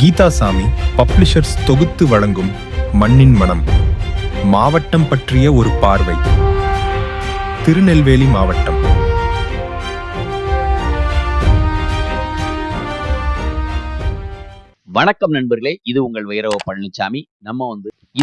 கீதாசாமி publishers தொகுத்து வழங்கும் மண்ணின் மனம். மாவட்டம் பற்றிய ஒரு பார்வை. திருநெல்வேலி மாவட்டம். வணக்கம் நண்பர்களே, இது உங்கள் வைரவ பழனிசாமி. நம்ம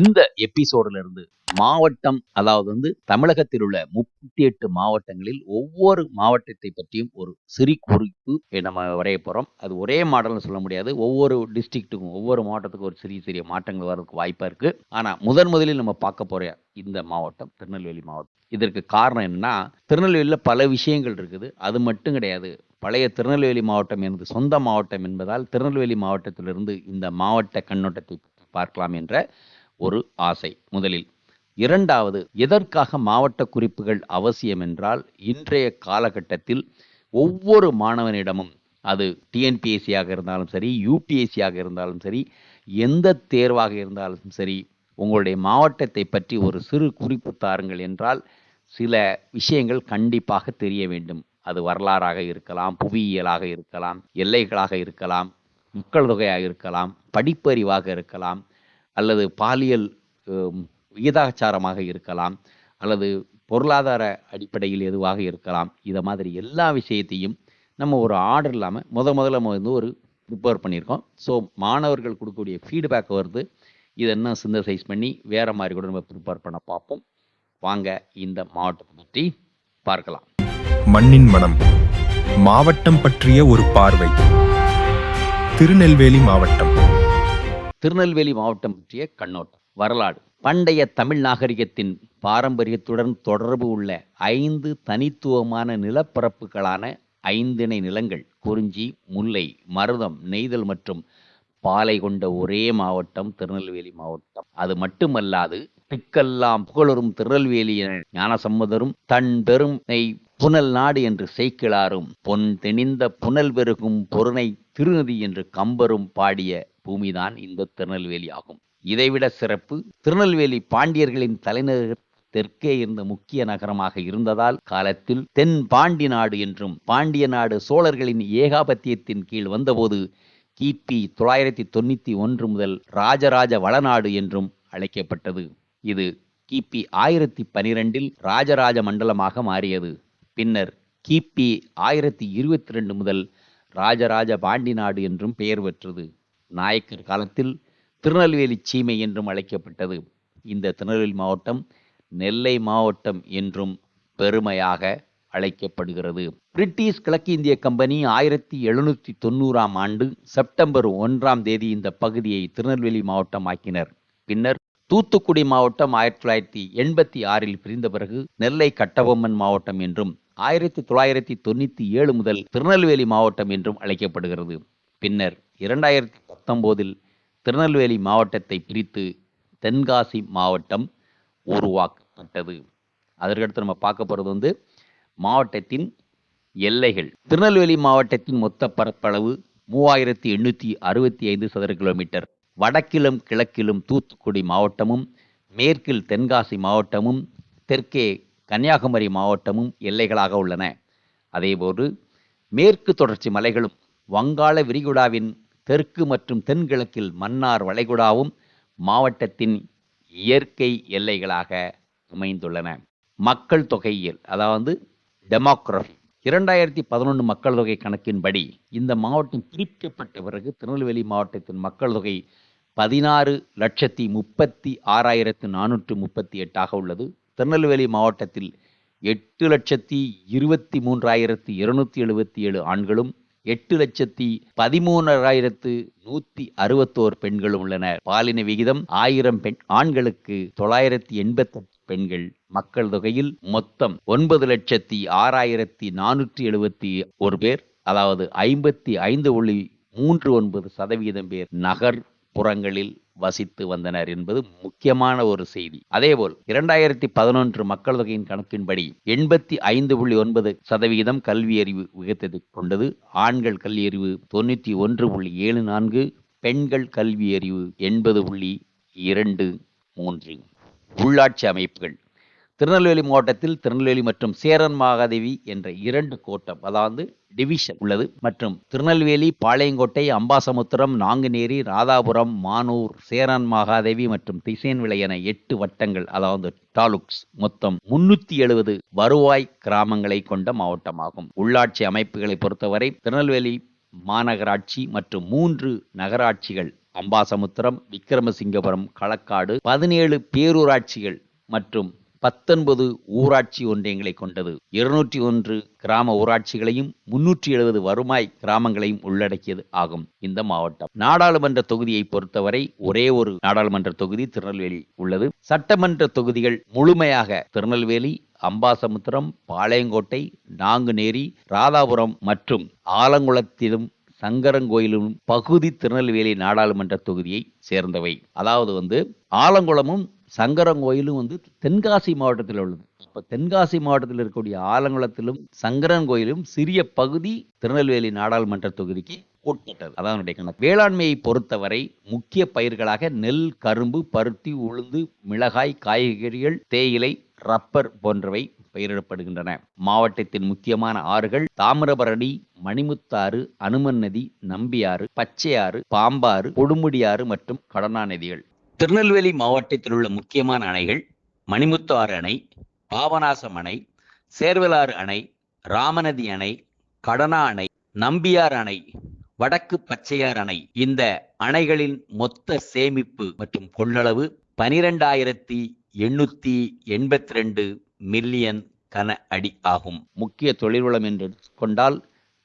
இந்த எபிசோடுல இருந்து மாவட்டம், அதாவது தமிழகத்தில் உள்ள 38 மாவட்டங்களில் ஒவ்வொரு மாவட்டத்தை பற்றியும் ஒரு சிறு குறிப்பு நம்ம வரைய போறோம். அது ஒரே மாடல்னு சொல்ல முடியாது. ஒவ்வொரு டிஸ்ட்ரிக்ட்டுக்கும், ஒவ்வொரு மாவட்டத்துக்கும் ஒரு சிறிய மாற்றங்கள் வர்றதுக்கு வாய்ப்பா இருக்கு. ஆனா முதலில் நம்ம பார்க்க போற இந்த மாவட்டம் திருநெல்வேலி மாவட்டம். இதற்கு காரணம் என்னன்னா, திருநெல்வேலியில் பல விஷயங்கள் இருக்குது. அது மட்டும் கிடையாது, பழைய திருநெல்வேலி மாவட்டம் எனது சொந்த மாவட்டம் என்பதால் திருநெல்வேலி மாவட்டத்திலிருந்து இந்த மாவட்ட கண்ணோட்டத்தை பார்க்கலாம் என்ற ஒரு ஆசை முதலில். இரண்டாவது, எதற்காக மாவட்ட குறிப்புகள் அவசியம் என்றால், இன்றைய காலகட்டத்தில் ஒவ்வொரு மாணவனிடமும், அது டிஎன்பிஎஸ்சியாக இருந்தாலும் சரி, யூபிஎஸ்சியாக இருந்தாலும் சரி, எந்த தேர்வாக இருந்தாலும் சரி, உங்களுடைய மாவட்டத்தை பற்றி ஒரு சிறு குறிப்பு தாருங்கள் என்றால் சில விஷயங்கள் கண்டிப்பாக தெரிய வேண்டும். அது வரலாறாக இருக்கலாம், புவியியலாக இருக்கலாம், எல்லைகளாக இருக்கலாம், மக்கள் தொகையாக இருக்கலாம், படிப்பறிவாக இருக்கலாம், அல்லது பாலியல் விகிதாச்சாரமாக இருக்கலாம், அல்லது பொருளாதார அடிப்படையில் எதுவாக இருக்கலாம். இதை மாதிரி எல்லா விஷயத்தையும் நம்ம ஒரு ஆர்டர் இல்லாமல் முதல்ல நம்ம ஒரு ப்ரிப்பேர் பண்ணியிருக்கோம். ஸோ மாணவர்கள் கொடுக்கக்கூடிய ஃபீட்பேக் வருது. இதை என்ன சிந்தசைஸ் பண்ணி வேறு மாதிரி கூட நம்ம ப்ரிப்பேர் பண்ண பார்ப்போம். வாங்க இந்த மாவட்டத்தை பற்றி பார்க்கலாம். மண்ணின் மனம். மாவட்டம் பற்றிய ஒரு பார்வை. திருநெல்வேலி மாவட்டம். திருநெல்வேலி மாவட்டம் பற்றிய கண்ணோட்டம். வரலாறு. பண்டைய தமிழ் நாகரிகத்தின் பாரம்பரியத்துடன் தொடர்பு உள்ள 5 தனித்துவமான நிலப்பரப்புகளான 5 நிலங்கள், குறிஞ்சி, முல்லை, மருதம், நெய்தல் மற்றும் பாலை கொண்ட ஒரே மாவட்டம் திருநெல்வேலி மாவட்டம். அது மட்டுமல்லாது, திக்கெல்லாம் புகழரும் திருநெல்வேலி என ஞானசம்பந்தரும், தன் பெருமை புனல் நாடு என்று சேக்கிழாரும், பொன் தெனிந்த புனல் பெருகும் பொருணை திருநதி என்று கம்பரும் பாடிய பூமிதான் இந்த திருநெல்வேலி ஆகும். இதைவிட சிறப்பு, திருநெல்வேலி பாண்டியர்களின் தலைநகர் தெற்கே இருந்த முக்கிய நகரமாக இருந்ததால் காலத்தில் தென் பாண்டி நாடு என்றும், பாண்டிய நாடு சோழர்களின் ஏகாபத்தியத்தின் கீழ் வந்தபோது கிபி 991 முதல் ராஜராஜ வளநாடு என்றும் அழைக்கப்பட்டது. இது கிபி 1012 ராஜராஜ மண்டலமாக மாறியது. பின்னர் கிபி 1022 முதல் ராஜராஜ பாண்டி நாடு என்றும் பெயர் பெற்றது. நாயக்கர் காலத்தில் திருநெல்வேலி சீமை என்றும் அழைக்கப்பட்டது. இந்த திருநெல்வேலி மாவட்டம் நெல்லை மாவட்டம் என்றும் பெருமையாக அழைக்கப்படுகிறது. பிரிட்டிஷ் கிழக்கு இந்திய கம்பெனி 1790 ஆண்டு செப்டம்பர் 1 இந்த பகுதியை திருநெல்வேலி மாவட்டம் ஆக்கினர். பின்னர் தூத்துக்குடி மாவட்டம் 1986 பிரிந்த பிறகு நெல்லை கட்டபொம்மன் மாவட்டம் என்றும் 1997 முதல் திருநெல்வேலி மாவட்டம் என்றும் அழைக்கப்படுகிறது. பின்னர் 2019 திருநெல்வேலி மாவட்டத்தை பிரித்து தென்காசி மாவட்டம் உருவாக்கப்பட்டது. அதற்கடுத்து நம்ம பார்க்க போகிறது மாவட்டத்தின் எல்லைகள். திருநெல்வேலி மாவட்டத்தின் மொத்த பரப்பளவு 3865 சதுர கிலோமீட்டர். வடக்கிலும் கிழக்கிலும் தூத்துக்குடி மாவட்டமும், மேற்கில் தென்காசி மாவட்டமும், தெற்கே கன்னியாகுமரி மாவட்டமும் எல்லைகளாக உள்ளன. அதேபோன்று மேற்கு தொடர்ச்சி மலைகளும், வங்காள விரிகுடாவின் தெற்கு மற்றும் தென்கிழக்கில் மன்னார் வளைகுடாவும் மாவட்டத்தின் இயற்கை எல்லைகளாக அமைந்துள்ளன. மக்கள் தொகையியல், அதாவது டெமோகிராஃபி. 2011 மக்கள் தொகை கணக்கின்படி இந்த மாவட்டம் பிரிக்கப்பட்ட பிறகு திருநெல்வேலி மாவட்டத்தின் மக்கள் தொகை 16,36,438 உள்ளது. திருநெல்வேலி மாவட்டத்தில் 8,23,277 ஆண்களும் 8,13,161 பெண்களும் உள்ளனர். பாலின விகிதம் 1000 ஆண்களுக்கு 988 பெண்கள். மக்கள் தொகையில் மொத்தம் 9,06,471 பேர், அதாவது 55.39% பேர் நகர்ப்புறங்களில் வசித்து வந்தனர் என்பது முக்கியமான ஒரு செய்தி. அதேபோல் 2011 மக்கள் தொகையின் கணக்கின்படி 85.9% கல்வியறிவு விகிதத்தை கொண்டது. ஆண்கள் கல்வியறிவு 91.74, பெண்கள் கல்வியறிவு 80.23. உள்ளாட்சி அமைப்புகள். திருநெல்வேலி மாவட்டத்தில் திருநெல்வேலி மற்றும் சேரன் மகாதேவி என்ற 2 கோட்டம், அதாவது டிவிஷன் உள்ளது. மற்றும் திருநெல்வேலி, பாளையங்கோட்டை, அம்பாசமுத்திரம், நாங்குநேரி, ராதாபுரம், மானூர், சேரன் மகாதேவி மற்றும் திசையன்விளை என 8 வட்டங்கள், அதாவது தாலுக்ஸ், மொத்தம் 370 வருவாய் கிராமங்களை கொண்ட மாவட்டமாகும். உள்ளாட்சி அமைப்புகளை பொறுத்தவரை திருநெல்வேலி மாநகராட்சி மற்றும் 3 நகராட்சிகள், அம்பாசமுத்திரம், விக்கிரமசிங்கபுரம், களக்காடு, 17 பேரூராட்சிகள் மற்றும் 19 ஊராட்சி ஒன்றியங்களை கொண்டது. 201 கிராம ஊராட்சிகளையும் 370 வருவாய் கிராமங்களையும் உள்ளடக்கியது ஆகும் இந்த மாவட்டம். நாடாளுமன்ற தொகுதியை பொறுத்தவரை ஒரே ஒரு நாடாளுமன்ற தொகுதி திருநெல்வேலி உள்ளது. சட்டமன்ற தொகுதிகள் முழுமையாக திருநெல்வேலி, அம்பாசமுத்திரம், பாளையங்கோட்டை, நாங்குநேரி, ராதாபுரம் மற்றும் ஆலங்குளத்திலும் சங்கரங்கோயிலும் பகுதி திருநெல்வேலி நாடாளுமன்ற தொகுதியை சேர்ந்தவை. அதாவது ஆலங்குளமும் சங்கரங்கோயிலும் தென்காசி மாவட்டத்தில் உள்ளது. இப்ப தென்காசி மாவட்டத்தில் இருக்கக்கூடிய ஆலங்குளத்திலும் சங்கரங்கோயிலும் சிறிய பகுதி திருநெல்வேலி நாடாளுமன்ற தொகுதிக்கு உட்பட்டது. அதான் கணக்கு. வேளாண்மையை பொறுத்தவரை முக்கிய பயிர்களாக நெல், கரும்பு, பருத்தி, உளுந்து, மிளகாய், காய்கறிகள், தேயிலை, ரப்பர் போன்றவை பயிரிடப்படுகின்றன. மாவட்டத்தின் முக்கியமான ஆறுகள் தாமிரபரணி, மணிமுத்தாறு, அனுமன் நதி, நம்பியாறு, பச்சையாறு, பாம்பாறு, கொடுமுடியாறு மற்றும் கடனா நதிகள். திருநெல்வேலி மாவட்டத்தில் உள்ள முக்கியமான அணைகள் மணிமுத்தாறு அணை, பாபநாசம் அணை, சேர்வலாறு அணை, ராமநதி அணை, கடனா அணை, நம்பியார் அணை, வடக்கு பச்சையார் அணை. இந்த அணைகளின் மொத்த சேமிப்பு மற்றும் கொள்ளளவு 12,882 மில்லியன் கன அடி ஆகும். முக்கிய தொழில்வளம் என்று கொண்டால்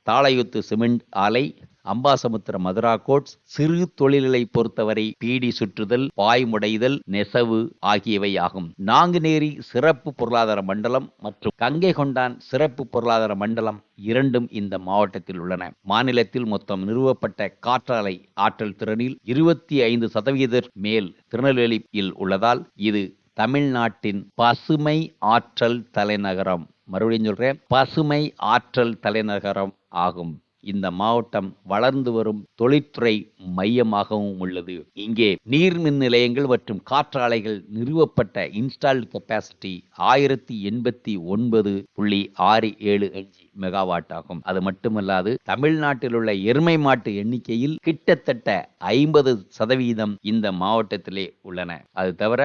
தாளையுத்து சிமெண்ட் ஆலை, அம்பாசமுத்திர மதுரா கோட்ஸ். சிறு தொழில்களை பொறுத்தவரை பீடி சுற்றுதல், பாய்முடைதல், நெசவு ஆகியவை ஆகும். நாங்குநேரி சிறப்பு பொருளாதார மண்டலம் மற்றும் கங்கை கொண்டான் சிறப்பு பொருளாதார மண்டலம் இரண்டும் இந்த மாவட்டத்தில் உள்ளன. மாநிலத்தில் மொத்தம் நிறுவப்பட்ட காற்றாலை ஆற்றல் திறனில் 25% மேல் திருநெல்வேலியில் உள்ளதால் இது தமிழ்நாட்டின் பசுமை ஆற்றல் தலைநகரம். மறுபடியும் சொல்றேன், பசுமை ஆற்றல் தலைநகரம் ஆகும். இந்த மாவட்டம் வளர்ந்து வரும் தொழிற்துறை மையமாகவும் உள்ளது. இங்கே நீர்மின் நிலையங்கள் மற்றும் காற்றாலைகள் நிறுவப்பட்ட இன்ஸ்டால்டு கெப்பாசிட்டி 1089.675 மெகாவாட் ஆகும். அது மட்டுமல்லாது தமிழ்நாட்டில் உள்ள எருமை மாட்டு எண்ணிக்கையில் கிட்டத்தட்ட 50% இந்த மாவட்டத்திலே உள்ளன. அது தவிர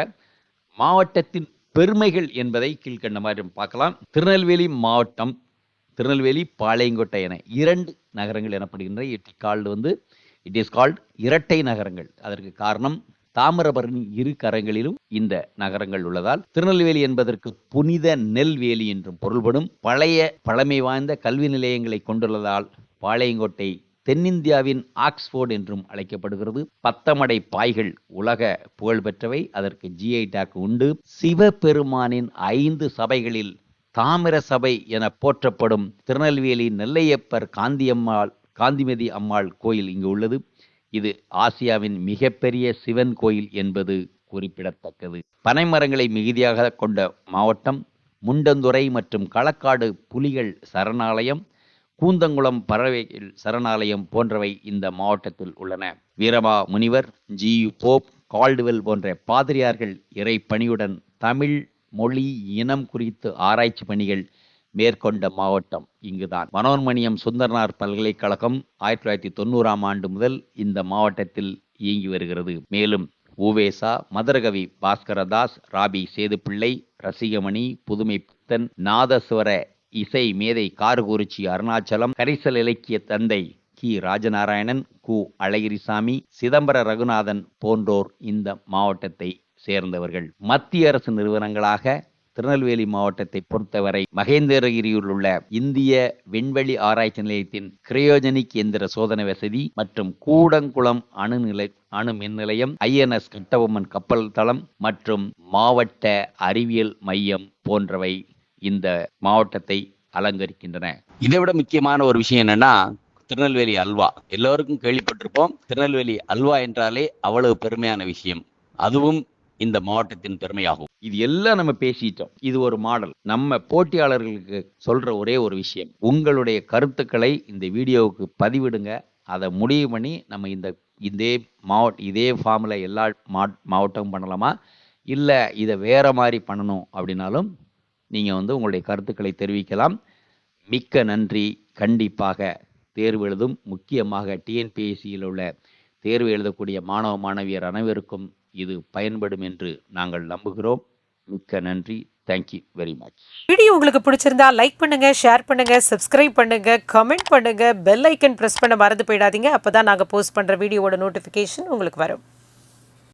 மாவட்டத்தின் பெருமைகள் என்பதை கீழ்கண்ட மாதிரி பார்க்கலாம். திருநெல்வேலி மாவட்டம் திருநெல்வேலி, பாளையங்கோட்டை என 2 நகரங்கள் எனப்படுகின்றன. இட் இஸ் கால்ட் இரட்டை நகரங்கள். அதற்கு காரணம் தாமிரபரணி 2 கரைகளிலும் இந்த நகரங்கள் உள்ளதால் திருநெல்வேலி என்பதற்கு புனித நெல்வேலி என்றும் பொருள்படும். பழமை வாய்ந்த கல்வி நிலையங்களை கொண்டுள்ளதால் பாளையங்கோட்டை தென்னிந்தியாவின் ஆக்ஸ்போர்ட் என்றும் அழைக்கப்படுகிறது. பத்தமடை பாய்கள் உலக புகழ்பெற்றவை. அதற்கு GI டாக் உண்டு. சிவபெருமானின் 5 சபைகளில் தாமிர சபை என போற்றப்படும் திருநெல்வேலி நெல்லையப்பர் காந்திமதி அம்மாள் கோயில் இங்கு உள்ளது. இது ஆசியாவின் மிகப்பெரிய சிவன் கோயில் என்பது குறிப்பிடத்தக்கது. பனைமரங்களை மிகுதியாக கொண்ட மாவட்டம். முண்டந்துறை மற்றும் களக்காடு புலிகள் சரணாலயம், கூந்தங்குளம் பறவைகள் சரணாலயம் போன்றவை இந்த மாவட்டத்தில் உள்ளன. வீரமா முனிவர், GU போப், கால்டுவெல் போன்ற பாதிரியார்கள் இறை பணியுடன் தமிழ் மொழி இனம் குறித்து ஆராய்ச்சி பணிகள் மேற்கொண்ட மாவட்டம் இங்குதான். மனோன்மணியம் சுந்தரனார் பல்கலைக்கழகம் 1990ஆம் ஆண்டு முதல் இந்த மாவட்டத்தில் இயங்கி வருகிறது. மேலும் உவேசா, மதுரகவி பாஸ்கரதாஸ், ராபி சேதுப்பிள்ளை, ரசிகமணி, புதுமை பித்தன், நாதஸ்வர இசை மேதை கார்குறிச்சி அருணாச்சலம், கரிசல் இலக்கிய தந்தை கி ராஜநாராயணன், கு அழகிரிசாமி, சிதம்பர ரகுநாதன் போன்றோர் இந்த மாவட்டத்தை சேர்ந்தவர்கள். மத்திய அரசு நிறுவனங்களாக திருநெல்வேலி மாவட்டத்தை பொறுத்தவரை மகேந்திரகிரியில் உள்ள இந்திய விண்வெளி ஆராய்ச்சி நிலையத்தின் கிரையோஜெனிக் எந்திர சோதனை வசதி மற்றும் கூடங்குளம் அணு மின் நிலையம், INS கட்டபொம்மன் கப்பல் தளம் மற்றும் மாவட்ட அறிவியல் மையம் போன்றவை இந்த மாவட்டத்தை அலங்கரிக்கின்றன. இதை விட முக்கியமான ஒரு விஷயம் என்னன்னா திருநெல்வேலி அல்வா. எல்லோருக்கும் கேள்விப்பட்டிருப்போம். திருநெல்வேலி அல்வா என்றாலே அவ்வளவு பெருமையான விஷயம். அதுவும் இந்த மாவட்டத்தின் பெருமையாகும். இது எல்லாம் நம்ம பேசிட்டோம். இது ஒரு மாடல். நம்ம போட்டியாளர்களுக்கு சொல்ற ஒரே ஒரு விஷயம், உங்களுடைய கருத்துக்களை இந்த வீடியோவுக்கு பதிவிடுங்க. அதை முடிவு பண்ணி நம்ம இதே ஃபார்முல எல்லா மாவட்டமும் பண்ணலாமா, இல்லை இதை வேற மாதிரி பண்ணணும் அப்படின்னாலும் நீங்கள் உங்களுடைய கருத்துக்களை தெரிவிக்கலாம். மிக்க நன்றி. கண்டிப்பாக தேர்வு எழுதும், முக்கியமாக டிஎன்பிஎஸ்சியில் உள்ள தேர்வு எழுதக்கூடிய மாணவ மாணவியர் அனைவருக்கும் இது பயன்படும் என்று நாங்கள் நம்புகிறோம். மிக்க நன்றி. Thank you very much. வீடியோ உங்களுக்கு பிடிச்சிருந்தா லைக் பண்ணுங்க, ஷேர் பண்ணுங்க, சப்ஸ்கிரைப் பண்ணுங்க, கமெண்ட் பண்ணுங்க, பெல் ஐக்கன் பிரஸ் பண்ண மறந்து போயிடாதீங்க. அப்பதான் நாங்கள் போஸ்ட் பண்ற வீடியோவோட நோட்டிஃபிகேஷன் உங்களுக்கு வரும்.